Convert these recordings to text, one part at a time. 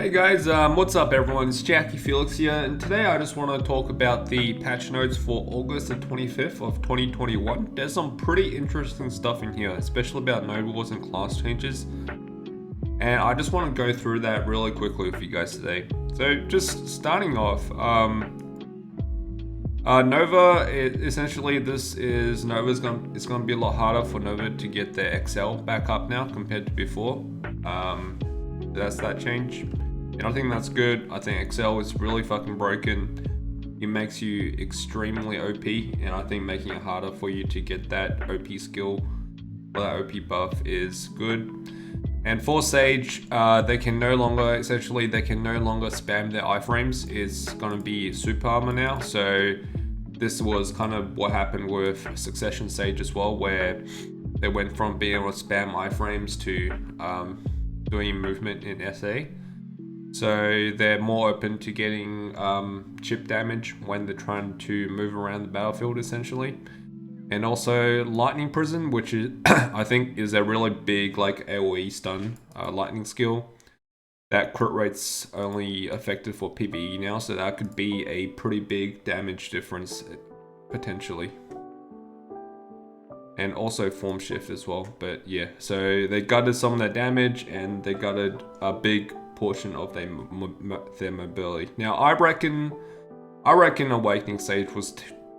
Hey guys, what's up everyone? It's Jackie Felix here, and today I just want to talk about the patch notes for August the 25th of 2021. There's some pretty interesting stuff in here, especially about node wars and class changes. And I just want to go through that really quickly with you guys today. So just starting off, Nova, essentially Nova's it's gonna be a lot harder for Nova to get their XL back up now compared to before. That's that change. And I think that's good. I think XL is really fucking broken. It makes you extremely OP, and I think making it harder for you to get that OP skill or that OP buff is good. And for Sage, they can no longer spam their iframes. It's gonna be super armor now. So this was kind of what happened with Succession Sage as well, where they went from being able to spam iframes to doing movement in SA. So they're more open to getting chip damage when they're trying to move around the battlefield, essentially. And also Lightning Prison, which is I think is a really big like AoE stun lightning skill. That crit rate's only effective for PvE now, so that could be a pretty big damage difference potentially. And also form shift as well, but yeah. So they gutted some of their damage, and they gutted a big portion of their mobility. Now I reckon Awakening Sage was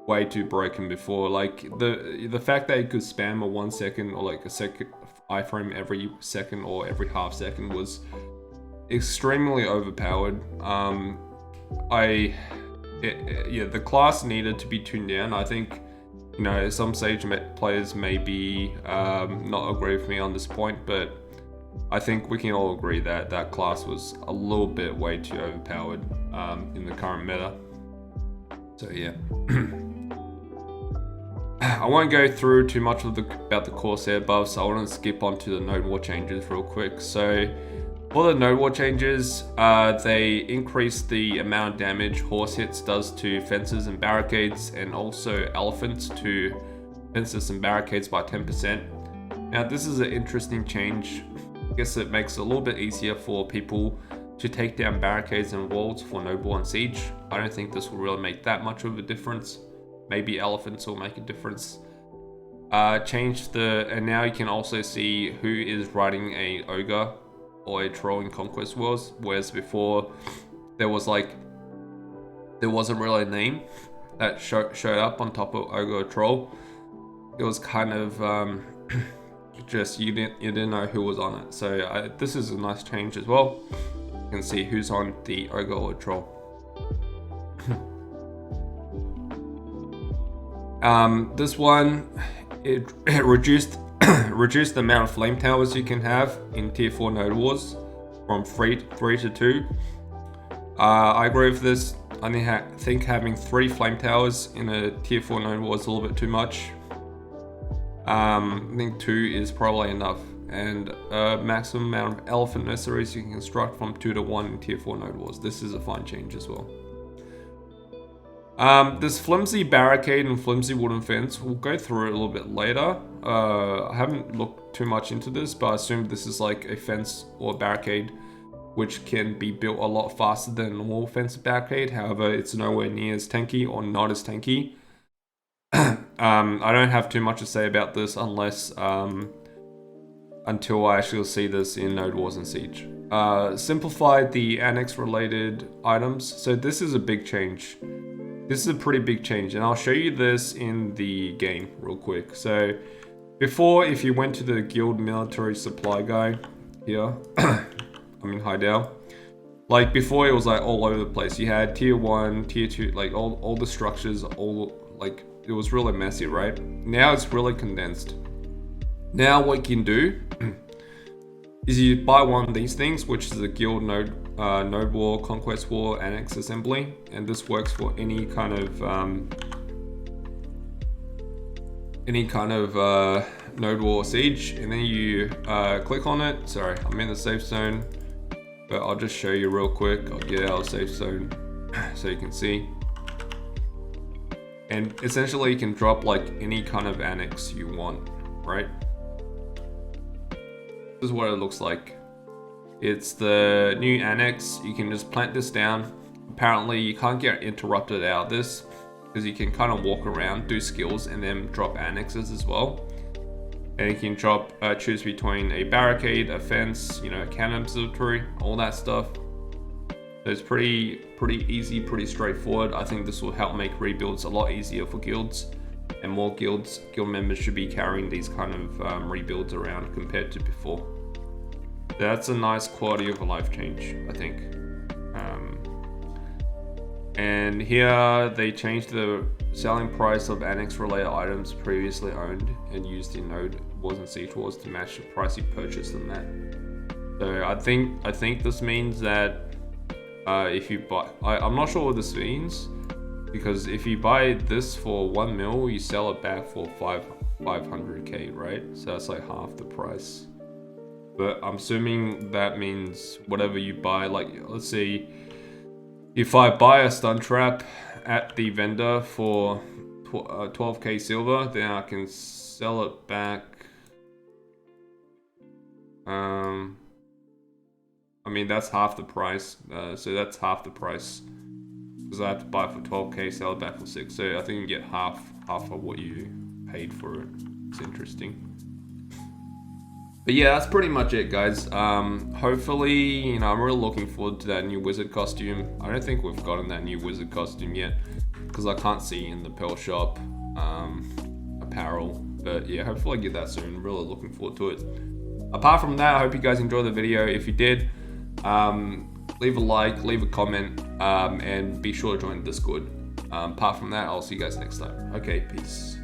way too broken before. Like the fact that you could spam a 1 second or like a second iframe every second or every half second was extremely overpowered. The class needed to be tuned down. I think, you know, some Sage players may be not agree with me on this point, but I think we can all agree that that class was a little bit way too overpowered in the current meta. So yeah. I won't go through too much about the Corsair buffs. I want to skip on to the node war changes real quick. So for the node war changes, they increase the amount of damage horse hits does to fences and barricades, and also elephants to fences and barricades by 10%. Now this is an interesting change. I guess it makes it a little bit easier for people to take down barricades and walls for node war and siege. I don't think this will really make that much of a difference. Maybe elephants will make a difference. And now you can also see who is riding a ogre or a troll in Conquest Wars, whereas before there wasn't really a name that showed up on top of ogre or troll. It was kind of just you didn't know who was on it. So this is a nice change as well. You can see who's on the ogre or troll. This one, it reduced the amount of flame towers you can have in tier 4 node wars from 3 to 2. I agree with this. I think having 3 flame towers in a tier 4 node war is a little bit too much. I think 2 is probably enough, and maximum amount of elephant mercenaries you can construct from 2 to 1 in tier 4 node wars. This is a fine change as well. This flimsy barricade and flimsy wooden fence, we'll go through it a little bit later. I haven't looked too much into this, but I assume this is like a fence or barricade which can be built a lot faster than a normal fence barricade. However, it's nowhere near as tanky or not as tanky. I don't have too much to say about this until I actually see this in Node Wars and Siege. Simplified the annex related items. So this is a big change. This is a pretty big change, and I'll show you this in the game real quick. So before, if you went to the guild military supply guy here, I'm in Hideout. Like before, it was like all over the place. You had tier 1, tier 2, like all the structures, it was really messy, right? Now it's really condensed. Now what you can do is you buy one of these things, which is a guild node war, conquest war, annex assembly, and this works for any kind of node war siege. And then you click on it. Sorry, I'm in the safe zone, but I'll just show you real quick. I'll get out of safe zone so you can see. And essentially you can drop like any kind of annex you want, right? This is what it looks like. It's the new annex. You can just plant this down. Apparently you can't get interrupted out of this because you can kind of walk around, do skills, and then drop annexes as well. And you can drop, choose between a barricade, a fence, you know, a cannon observatory, all that stuff. So it's pretty easy, pretty straightforward. I think this will help make rebuilds a lot easier for guilds, and more guild members should be carrying these kind of rebuilds around compared to before. That's a nice quality of life change, I think. And here they changed the selling price of annex-related items previously owned and used in Node Wars and Siege Wars to match the price you purchased them at. So I think this means that if you buy, I'm not sure what this means, because if you buy this for 1 mil, you sell it back for 500k, right? So that's like half the price. But I'm assuming that means whatever you buy, like let's say if I buy a stun trap at the vendor for 12k silver, then I can sell it back. I mean, that's half the price. So that's half the price, because I have to buy it for 12k, sell it back for 6. So I think you get half of what you paid for it. It's interesting. But yeah, that's pretty much it, guys. Hopefully, you know, I'm really looking forward to that new wizard costume. I don't think we've gotten that new wizard costume yet, because I can't see in the Pearl Shop apparel. But yeah, hopefully I get that soon. Really looking forward to it. Apart from that, I hope you guys enjoyed the video. If you did, leave a like, leave a comment, and be sure to join the Discord. Apart from that, I'll see you guys next time. Okay, peace.